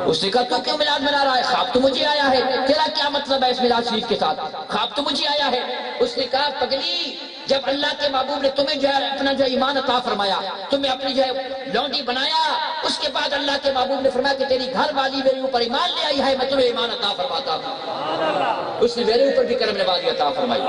اس نے کہا تو کیوں میلاد منا رہا ہے؟ خواب تو مجھے آیا ہے. تیرا کیا مطلب ہے اس میلاد شریف کے ساتھ؟ خواب تو مجھے آیا ہے. اس نے کہا پگلی جب اللہ کے محبوب نے تمہیں جو ہے اپنا جو ایمان عطا فرمایا، تمہیں اپنی جو ہے لونڈی بنایا، اس کے بعد اللہ کے محبوب نے فرمایا کہ تیری گھر والی میرے اوپر ایمان لے آئی ہے، میں تمہیں ایمان عطا فرماتا ہوں. اس نے میرے اوپر بھی کرم نوازی عطا فرمائی.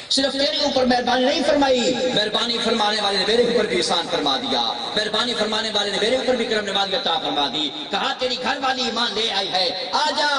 صرف تیرے اوپر مہربانی نہیں فرمائی، مہربانی فرمانے والے نے میرے اوپر بھی احسان فرما دیا، مہربانی فرمانے والے نے میرے اوپر بھی کرم نوازی عطا فرما دی. کہا تیری گھر والی ایمان لے آئی ہے، آجا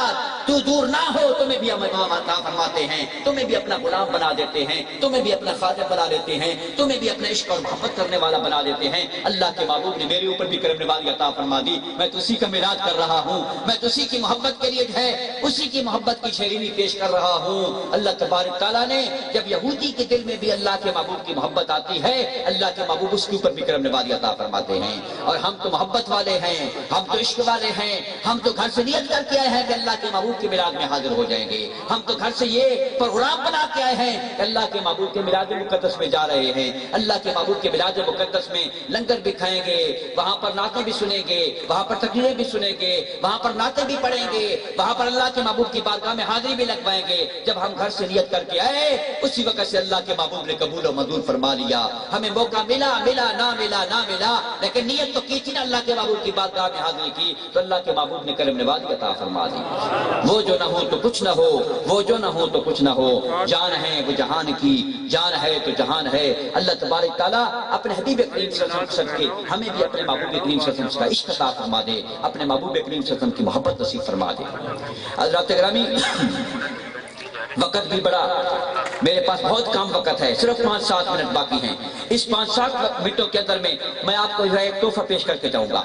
تو دور نہ ہو، تمہیں بھی ہم ایمان عطا فرماتے ہیں، تمہیں بھی اپنا غلام بنا دیتے ہیں، تمہیں بھی اپنا خادم بنا دیتے ہیں، تمہیں بھی اپنا عشق اور محبت کرنے والا بنا دیتے ہیں. اللہ کے محبوب نے میرے اوپر بھی کرم نوازی عطا فرما دی. میں تو اسی کا میلاد کر رہا ہوں، میں تو اسی کی محبت کے لیے جو ہے اسی کی محبت کی شیرینی پیش کر رہا ہوں. اللہ تبارک تعالیٰ نے جب یہودی کے دل میں بھی اللہ کے محبوب کی محبت آتی ہے، اللہ کے محبوب اس کے اوپر بھی کرم نوازی عطا فرماتے ہیں۔ اور ہم تو محبت والے ہیں، ہم تو عشق والے ہیں، ہم تو گھر سے نیت کر کے آئے ہیں کہ اللہ کے محبوب کے میلاد میں حاضر ہو جائیں گے، ہم تو گھر سے یہ پروگرام بنا کے آئے ہیں کہ اللہ کے محبوب کے میلاد مقدس میں جا رہے ہیں، اللہ کے محبوب کے میلاد مقدس میں لنگر بھی کھائیں گے، وہاں پر نعتیں بھی سنیں گے، وہاں پر تقریریں بھی سنیں گے، وہاں پر نعتیں بھی پڑھیں گے، وہاں پر اللہ کے محبوب کی بارگاہ میں حاضری بھی لگوائیں گے۔ جب ہم گھر سے نیت کر کے آئے اسی وقت سے اللہ کے محبوب نے قبول و منظور فرما لیا۔ ہمیں موقع ملا نہ ملا، لیکن نیت تو کی تھی نا اللہ کے محبوب کی بارگاہ میں حاضری کی، تو اللہ کے محبوب نے کرم نوازی عطا فرما دی۔ وہ جو نہ ہو تو کچھ نہ ہو، وہ جو نہ ہو تو کچھ نہ ہو، جان ہے وہ جہان کی، جان ہے تو جہان ہے۔ اللہ تبارک تعالیٰ اپنے حبیب کریم صلی اللہ علیہ وسلم کے ہمیں بھی اپنے محبوب کریم صلی اللہ علیہ وسلم کا عشق عطا فرما دے، اپنے محبوب کریم صلی اللہ علیہ وسلم کی محبت نصیب فرما دے۔ حضرات گرامی، وقت بھی بڑا، میرے پاس بہت کم وقت ہے، صرف 5-7 منٹ باقی ہیں۔ اس 5-7 منٹوں کے اندر میں آپ کو جو ہے ایک تحفہ پیش کر کے جاؤں گا،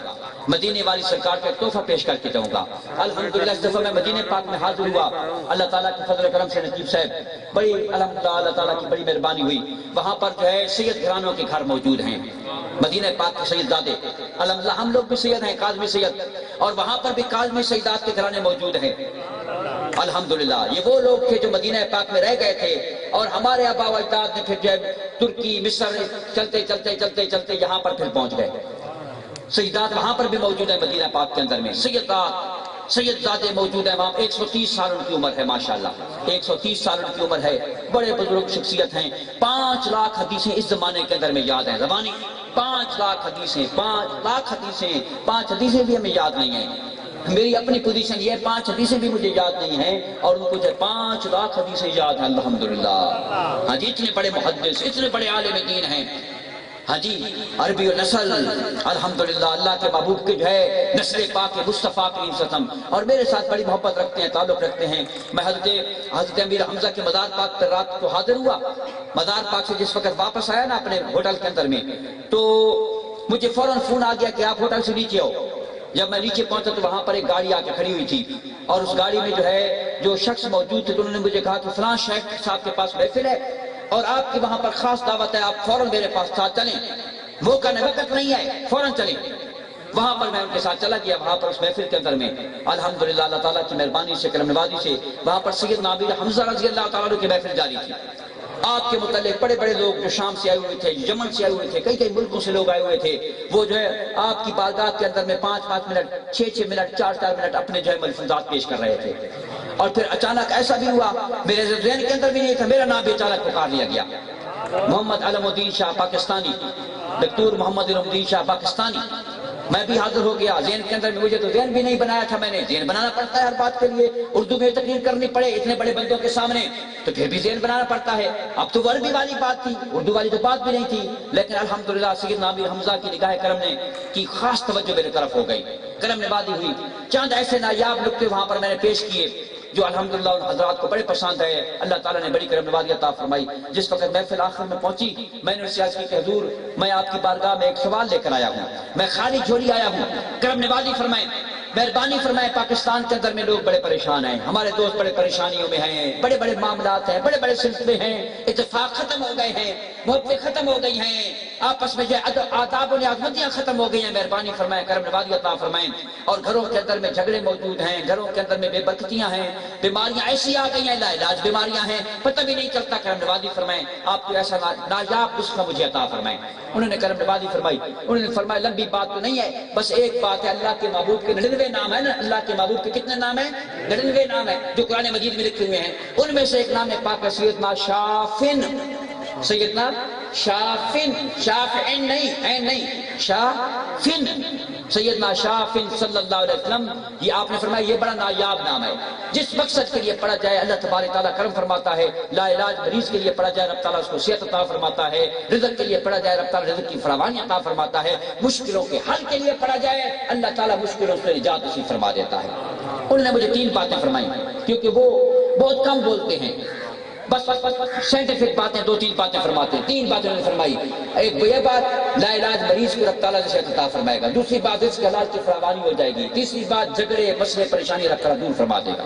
مدینے والی سرکار کا ایک تحفہ پیش کر کے جاؤں گا۔ الحمدللہ اس دفعہ میں مدینے پاک میں حاضر ہوا، اللہ تعالیٰ کے فضل و کرم سے نقیب صاحب بڑی الحمدللہ اللہ تعالیٰ کی بڑی مہربانی ہوئی، وہاں پر جو ہے سید گھرانوں کے گھر موجود ہیں، مدینہ پاک کے سید زادے، الحمدللہ ہم لوگ بھی سید ہیں، کاظمی سید، اور وہاں پر بھی کاظمی سیدات کے گھرانے موجود ہیں۔ الحمدللہ یہ وہ لوگ تھے جو مدینہ پاک میں رہ گئے تھے، اور ہمارے آبا و اجداد نے پھر جو ہے ترکی، مصر چلتے یہاں پر پھر پہنچ گئے۔ سیدات وہاں پر بھی موجود ہیں مدینہ پاک کے اندر میں، سیدزادے موجود ہیں وہاں۔ 130 سال ان کی عمر ہے، ماشاءاللہ 130 سال ان کی عمر ہے، بڑے بزرگ شخصیت ہیں۔ 5 لاکھ حدیثیں اس زمانے کے اندر میں یاد ہیں، زبانی 5 لاکھ حدیثیں، 5 حدیثیں بھی ہمیں یاد نہیں ہیں۔ میری اپنی پوزیشن یہ ہے، 5 حدیثیں بھی مجھے یاد نہیں ہیں، اور ان کو جو 5 لاکھ حدیثیں یاد ہیں، الحمدللہ۔ ہاں جی، اتنے بڑے محدث، اتنے بڑے عالم دین ہیں، ہاں جی، عربی و نسل، الحمدللہ اللہ کے محبوب کے جو ہے نسل پاک مصطفیٰ کریم صلی اللہ علیہ وسلم، اور میرے ساتھ بڑی محبت رکھتے ہیں، تعلق رکھتے ہیں۔ میں حضرت امیر حمزہ کے مزار پاک پر رات کو حاضر ہوا، مزار پاک سے جس وقت واپس آیا نا اپنے ہوٹل کے اندر میں، تو مجھے فوراً فون آ گیا کہ آپ ہوٹل سے نیچے آؤ۔ جب میں نیچے پہنچا تو وہاں پر ایک گاڑی آ کے کھڑی ہوئی تھی، اور اس گاڑی میں جو ہے جو شخص موجود تھے تو انہوں نے مجھے کہا کہ فلاں شیخ صاحب کے پاس محفل ہے اور آپ کی وہاں پر خاص دعوت ہے، آپ فوراً میرے پاس ساتھ چلیں، وہ کہنے وقت نہیں ہے، فوراً چلیں۔ وہاں پر میں ان کے ساتھ چلا گیا، وہاں پر اس محفل کے اندر میں الحمدللہ اللہ تعالیٰ کی مہربانی سے، کرم نوازی سے، وہاں پر سیدنا امیر حمزہ رضی اللہ تعالیٰ عنہ کی محفل جاری تھی۔ آپ کے متعلق بڑے بڑے لوگ جو شام سے آئے ہوئے تھے، یمن سے آئے ہوئے تھے، کئی ملکوں سے لوگ آئے ہوئے تھے، وہ جو ہے آپ کی بارگاہ کے اندر میں 5-5 منٹ، 6-6 منٹ، 4-4 منٹ اپنے جو ہے ملفوظات پیش کر رہے تھے۔ اور پھر اچانک ایسا بھی ہوا، میرے ذہن کے اندر بھی نہیں تھا، میرا نام بھی اچانک پکار لیا گیا، محمد علم الدین شاہ پاکستانی، دکتور محمد علم الدین شاہ پاکستانی۔ میں بھی حاضر ہو گیا، ذہن کے اندر میں، مجھے تو ذہن بھی نہیں بنایا تھا، میں نے ذہن بنانا پڑتا ہے ہر بات کے لیے، اردو میں تقریر کرنی پڑے اتنے بڑے بندوں کے سامنے تو پھر بھی ذہن بنانا پڑتا ہے۔ اب تو عربی والی بات تھی، اردو والی تو بات بھی نہیں تھی، لیکن الحمدللہ سیدنا امیر حمزہ کی نگاہ کرم نے کی خاص توجہ میرے طرف ہو گئی، کرم نوازی ہوئی۔ چند ایسے نایاب نکتے وہاں پر میں نے پیش کیے جو الحمدللہ ان حضرات کو بڑے پسند ہے، اللہ تعالیٰ نے بڑی کرم نوازی عطا فرمائی۔ جس وقت محفل آخر میں پہنچی، میں نے اسے عرض کی کہ حضور میں آپ کی بارگاہ میں ایک سوال لے کر آیا ہوں، میں خالی جھولی آیا ہوں، کرم نوازی فرمائیں، مہربانی فرمائیں۔ پاکستان کے اندر میں لوگ بڑے پریشان ہیں، ہمارے دوست بڑے پریشانیوں میں ہیں، بڑے بڑے معاملات ہیں، بڑے بڑے سلسلے ہیں، اتفاق ختم ہو گئے ہیں، محبتیں ختم ہو گئی ہیں، آپس میں جو آداب و نیازمندیاں ختم ہو گئی ہیں، مہربانی فرمائیں، کرم نوازی عطا فرمائیں۔ اور گھروں کے اندر میں جھگڑے موجود ہیں، گھروں کے اندر میں بے برکتیاں ہیں، بیماریاں ایسی آ گئی ہیں، لا علاج بیماریاں ہیں، پتہ بھی نہیں چلتا، کرم نوازی فرمائیں، آپ کو ایسا نایاب نسخہ مجھے عطا فرمائیں۔ انہوں نے کرم نوازی فرمائی، انہوں نے فرمایا لمبی بات تو نہیں ہے، بس ایک بات ہے، اللہ کے محبوب کے 99 نام ہیں نا، اللہ کے محبوب کے کتنے نام ہیں؟ 99 نام ہیں جو قرآن مجید میں لکھے ہوئے ہیں، ان میں سے ایک نام ہے پاک سیدنا شافن، سیدنا شافن، شافعین نہیں، عین نہیں، شافن، سیدنا شافن صلی اللہ علیہ وسلم۔ یہ آپ نے فرمایا یہ بڑا نایاب نام ہے، جس مقصد کے لیے پڑھا جائے اللہ تبارک تعالیٰ کرم فرماتا ہے، لا علاج مریض کے لیے پڑھا جائے رب تعالیٰ اس کو صحت عطا فرماتا ہے، رزق کے لیے پڑھا جائے رب تعالیٰ رزق کی فراوانی عطا فرماتا ہے، مشکلوں کے حل کے لیے پڑھا جائے اللہ تعالیٰ مشکلوں سے نجات نصیب فرما دیتا ہے۔ انہوں نے مجھے 3 باتیں فرمائی، کیونکہ وہ بہت کم بولتے ہیں، بس سائنٹیفک باتیں 2-3 باتیں فرماتے ہیں، 3 باتیں انہوں نے فرمائی۔ ایک یہ بات لا علاج مریض کو رب تعالیٰ صحت عطا فرمائے گا، دوسری بات اس کے علاج کی فراوانی ہو جائے گی، تیسری بات جھگڑے مسئلے پریشانی رکھ کر دور فرما دے گا۔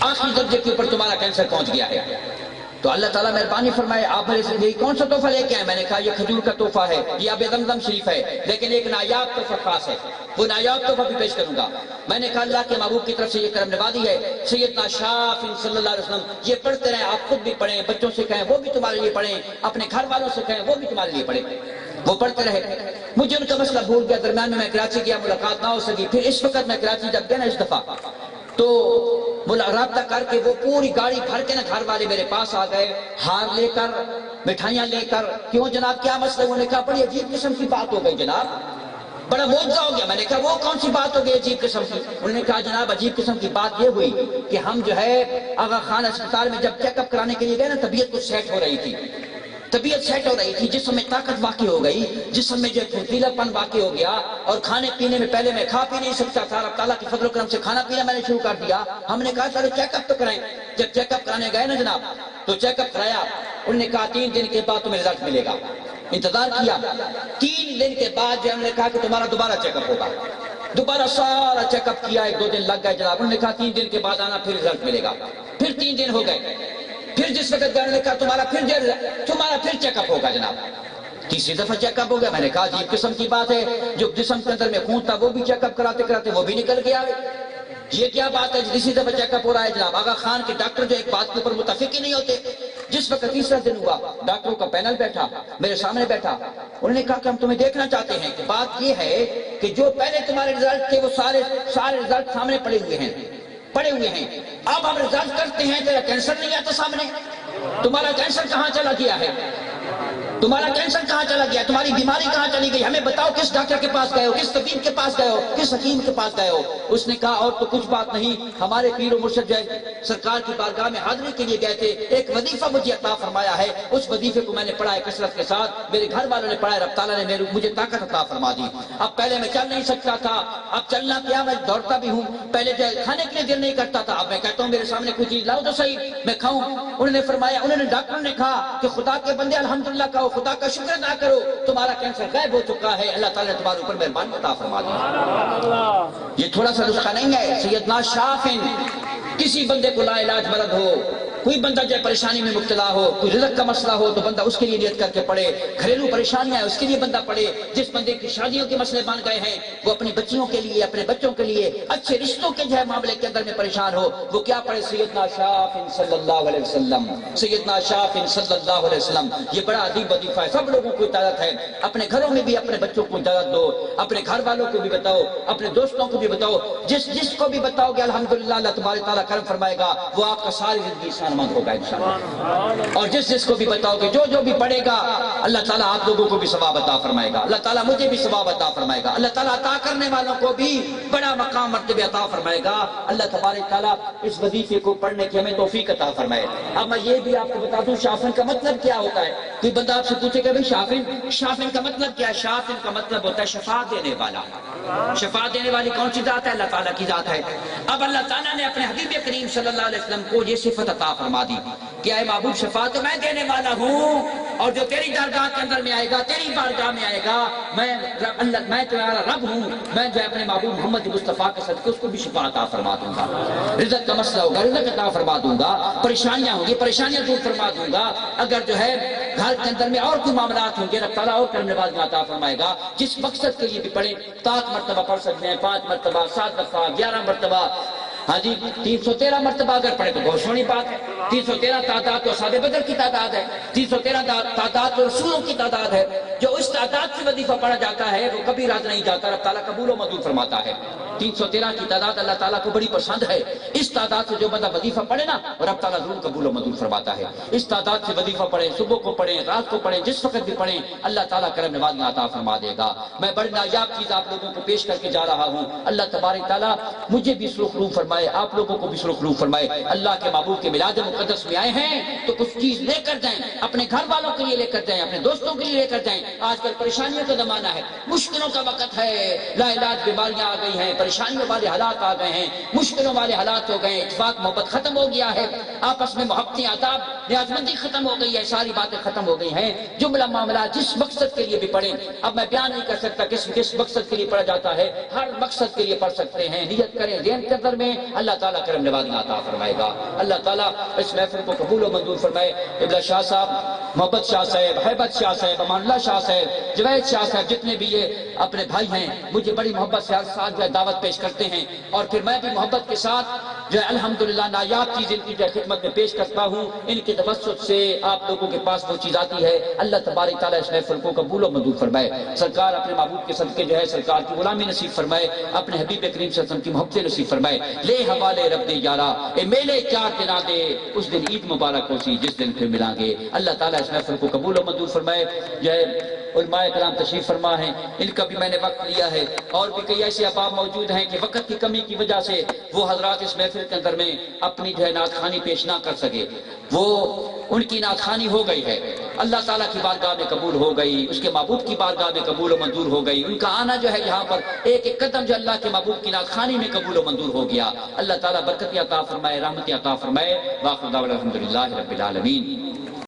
آخری درجے کے اوپر تمہارا کینسر پہنچ گیا ہے. تو اللہ تعالیٰ مہربانی فرمائے آپ میرے سے یہ کون سا تحفہ لے کے آئے؟ میں نے کہا یہ کھجور کا تحفہ ہے، یہ آب زمزم شریف ہے، لیکن ایک نایاب تحفہ خاص ہے، وہ نایاب تحفہ بھی پیش کروں گا. میں نے کہا اللہ کے محبوب کی طرف سے یہ کرم نوازی ہے، سیدنا شاف صلی اللہ علیہ وسلم یہ پڑھتے رہیں، آپ خود بھی پڑھیں، بچوں سے کہیں وہ بھی تمہارے لیے پڑھیں، اپنے گھر والوں سے کہیں وہ بھی تمہارے لیے پڑھیں. وہ پڑھتے رہے. مجھے ان کا مسئلہ بھول گیا، درمیان میں کراچی گیا، ملاقات نہ ہو سکی. پھر اس وقت میں کراچی جب گیا نا اس دفعہ تو رابطہ کر کے وہ پوری گاڑی بھر کے نا گھر والے میرے پاس آ گئے، ہار لے کر، مٹھائیاں لے کر. کیوں جناب کیا مسئلہ؟ انہوں نے کہا بڑی عجیب قسم کی بات ہو گئی جناب، بڑا معجزہ ہو گیا. میں نے کہا وہ کون سی بات ہو گئی عجیب قسم کی؟ انہوں نے کہا جناب عجیب قسم کی بات یہ ہوئی کہ ہم جو ہے آغا خان اسپتال میں جب چیک اپ کرانے کے لیے گئے نا، طبیعت کچھ سیٹ ہو رہی تھی، طبیعت سیٹ ہو رہی تھی، جسم میں طاقت واقع ہو گئی، جسم میں جو پھرتیلا پن واقع ہو گیا، اور کھانے پینے میں پہلے میں کھا پی نہیں سکتا تھا، رب تعالیٰ کی فضل و کرم سے کھانا پینا میں نے شروع کر دیا. ہم نے کہا چلو چیک اپ تو کرائیں. جب چیک اپ کرانے گئے نا جناب تو چیک اپ کرایا، انہوں نے کہا 3 دن کے بعد تمہیں رزلٹ ملے گا. انتظار کیا، 3 دن کے بعد جو ہم نے کہا کہ تمہارا دوبارہ چیک اپ ہوگا. دوبارہ سارا چیک اپ کیا، 1-2 دن لگ گئے جناب. انہوں نے کہا 3 دن کے بعد آنا، پھر رزلٹ ملے گا. پھر 3 دن ہو گئے، پھر جس وقت گھر نے کہا تمہارا پھر چیک اپ ہوگا جناب. تیسری دفعہ چیک اپ ہو گیا. میں نے کہا عجیب قسم کی بات ہے، جو جسم کے اندر میں خون تھا وہ بھی چیک اپ کراتے کراتے وہ بھی نکل گیا. یہ کیا بات ہے؟ تیسری دفعہ چیک اپ ہو رہا ہے جناب. آغا خان کے ڈاکٹر جو ایک بات کے اوپر متفق ہی نہیں ہوتے. جس وقت تیسرا دن ہوا، ڈاکٹروں کا پینل بیٹھا، میرے سامنے بیٹھا. انہوں نے کہا کہ ہم تمہیں دیکھنا چاہتے ہیں کہ بات یہ ہے کہ جو پہلے تمہارے رزلٹ تھے وہ سارے رزلٹ سامنے پڑے ہوئے ہیں. اب ہم رزلٹ کرتے ہیں، تیرا کینسر نہیں آتا سامنے. تمہارا کینسر کہاں چلا گیا ہے؟ تمہاری بیماری کہاں چلی گئی؟ ہمیں بتاؤ کس ڈاکٹر کے پاس گئے ہو، کس طبیب کے پاس گئے ہو، کس حکیم کے پاس گئے ہو؟ اس نے کہا اور تو کچھ بات نہیں، ہمارے پیر و مرشد سرکار کی بارگاہ میں حاضری کے لیے گئے تھے، ایک وظیفہ مجھے عطا فرمایا ہے، اس وظیفے کو میں نے پڑھا ہے کثرت کے ساتھ، میرے گھر والوں نے پڑھا ہے، رب تعالیٰ نے مجھے طاقت عطا فرما دی. اب پہلے میں چل نہیں سکتا تھا، اب چلنا کیا، میں دوڑتا بھی ہوں. پہلے جو کھانے کے لیے دل نہیں کرتا تھا، اب میں کہتا ہوں میرے سامنے کوئی چیز لاؤ تو صحیح میں کھاؤں. انہوں نے فرمایا، ڈاکٹر نے کہا کہ خدا کے بندے الحمدللہ کہو، خدا کا شکر ادا کرو، تمہارا کینسر غائب ہو چکا ہے، اللہ تعالیٰ نے تمہارے اوپر مہربانی عطا فرما دی. یہ تھوڑا سا نسخہ نہیں ہے. سیدنا شافن، کسی بندے کو لا علاج مرض ہو، کوئی بندہ جو پریشانی میں مبتلا ہو، کوئی رزق کا مسئلہ ہو تو بندہ اس کے لیے نیت کر کے پڑھے. گھریلو پریشانیاں ہیں اس کے لیے بندہ پڑھے. جس بندے کی شادیوں کے مسئلے بن گئے ہیں وہ اپنی بچیوں کے لیے، اپنے بچوں کے لیے، اچھے رشتوں کے جو ہے معاملے کے اندر میں پریشان ہو، وہ کیا پڑھے؟ سیدنا شافن صلی اللہ علیہ وسلم. سیدنا شافن صلی اللہ علیہ وسلم. یہ بڑا عظیم وظیفہ ہے، سب لوگوں کو اجازت ہے. اپنے گھروں میں بھی اپنے بچوں کو اجازت دو، اپنے گھر والوں کو بھی بتاؤ، اپنے دوستوں کو بھی بتاؤ. جس کو بھی بتاؤ گے الحمدللہ اللہ تبارک تعالیٰ کرم فرمائے گا، وہ آپ کا ساری زندگی سانمند ہوگا انشاءاللہ. اور جس کو بھی بتاؤ گے، جو بھی پڑھے گا، اللہ تعالیٰ آپ لوگوں کو بھی ثواب عطا فرمائے گا، اللہ تعالیٰ مجھے بھی ثواب عطا فرمائے گا، اللہ تعالیٰ عطا کرنے والوں کو بھی بڑا مقام مرتبہ عطا فرمائے گا. اللہ تبارک تعالیٰ اس وظیفے کو پڑھنے کی ہمیں توفیق عطا فرمائے. اب میں یہ بھی آپ کو بتا دوں شافن کا مطلب کیا ہوتا ہے. کوئی بندہ آپ سے پوچھے کہ شافن کا مطلب کیا ہے؟ شافن کا مطلب ہوتا ہے شفا دینے والا. شفا دینے والی کون سی ذات ہے؟ اللہ تعالیٰ کی ذات ہے. اب اللہ تعالیٰ نے اپنے حبیب کریم صلی اللہ علیہ وسلم کو یہ صفت عطا فرما دی کہ اے محبوب شفا تو میں دینے والا ہوں، اور جو تیری درگاہ کے اندر میں آئے گا، تیری بارگاہ میں آئے گا، میں تمہارا رب ہوں، میں جو اپنے محبوب محمد مصطفیٰ کے صدقے اس کو بھی شفا عطا فرما دوں گا. رزق کا مسئلہ ہوگا، رزق عطا فرما دوں گا. پریشانیاں ہوں گی، پریشانیاں دور فرما دوں گا. اگر جو ہے گھر کے اندر میں اور کوئی معاملات ہوں گے، رب تعالیٰ اور کرم نوازی عطا فرمائے گا. جس مقصد کے لیے بھی پڑھیں 7 مرتبہ پڑھ سکتے ہیں، 5 مرتبہ، 7 دفعہ، 11 مرتبہ، ہاں جی 313 مرتبہ اگر پڑھے تو بہت سونی بات ہے. 313 تعداد تو اصحاب بدر کی تعداد ہے، 313 تعداد تو رسولوں کی تعداد ہے. جو اس تعداد سے وظیفہ پڑھا جاتا ہے وہ کبھی رد نہیں جاتا، رب تعالیٰ قبول و منظور فرماتا ہے. 313 کی تعداد اللہ تعالیٰ کو بڑی پسند ہے. اس تعداد سے جو بندہ وظیفہ پڑھے نا رب تعالیٰ ضرور قبول و منظور فرماتا ہے. اس تعداد سے وظیفہ پڑھیں، صبح کو پڑھیں، رات کو پڑھیں، جس وقت بھی پڑھیں، اللہ تعالیٰ کرم نوازی عطا فرما دے گا. میں بڑی نایاب چیز آپ لوگوں کو پیش کر کے جا رہا ہوں. اللہ تبارک تعالیٰ مجھے بھی سرخرو فرمائے، آپ لوگوں کو بھی سرخرو فرمائے. اللہ کے محبوب کے میلاد مقدس میں آئے ہیں تو کچھ چیز لے کر جائیں، اپنے گھر والوں کے لیے لے کر جائیں، اپنے دوستوں کے لیے لے کر جائیں. آج کل پریشانیوں کا زمانہ ہے، مشکلوں کا وقت ہے، لا علاج بیماریاں آ گئی ہیں، پریشانیوں والے حالات آ گئے ہیں، مشکلوں والے حالات ہو گئے ہیں، اتفاق محبت ختم ہو گیا ہے، آپس میں محبتیں آداب نیازمندی ختم ہو گئی ہے، ساری باتیں ختم ہو گئی ہیں، جملہ معاملات جس مقصد کے لیے بھی پڑھیں، اب میں بیان نہیں کر سکتا کس مقصد کے لیے پڑھا جاتا ہے، ہر مقصد کے لیے پڑھ سکتے ہیں، نیت کریں ذہن کے اندر میں، اللہ تعالیٰ کرم نوازیاں عطا فرمائے گا، اللہ تعالیٰ اس محفل کو قبول و منظور فرمائے۔ ابلا شاہ صاحب، محبت شاہ صاحب، حیبت شاہ صاحب، امان اللہ شاہ صاحب، جوید شاہ صاحب، جتنے بھی یہ اپنے بھائی ہیں، مجھے بڑی محبت سے ہر ساتھ جو ہے دعوت پیش کرتے ہیں، اور پھر میں بھی محبت کے ساتھ جو ہے الحمدللہ نایاب چیز ان کی جو ہے خدمت میں پیش کرتا ہوں، ان کے توسط سے آپ لوگوں کے پاس وہ چیز آتی ہے، اللہ تبارک تعالیٰ اس محفل کو قبول و منظور فرمائے، سرکار اپنے محبوب کے صدقے جو ہے سرکار کی غلامی نصیب فرمائے، اپنے حبیب کریم صلی اللہ علیہ وسلم کی محبت نصیب فرمائے، لے حوالے رب دے یارا اے میلے 4 دن دے، اس دن عید مبارک ہو سی جس دن پھر ملیں گے، اللہ تعالیٰ اس محفل کو قبول و منظور فرمائے۔ جو ہے علماء کرام تشریف فرما ہیں، ان کا بھی میں نے وقت لیا ہے، اور بھی کئی ایسے احباب موجود ہیں کہ وقت کی کمی کی وجہ سے وہ حضرات اس محفل کے اندر میں اپنی جو ہے نعت خوانی پیش نہ کر سکے، وہ ان کی نعت خوانی ہو گئی ہے، اللہ تعالیٰ کی بارگاہ میں قبول ہو گئی، اس کے محبوب کی بارگاہ میں قبول و منظور ہو گئی، ان کا آنا جو ہے یہاں پر ایک ایک قدم جو اللہ کے محبوب کی نعت خوانی میں قبول و منظور ہو گیا، اللہ تعالیٰ برکت عطا فرمائے، رحمت عطا فرمائے، واخر دعوانا الحمدللہ رب العالمین۔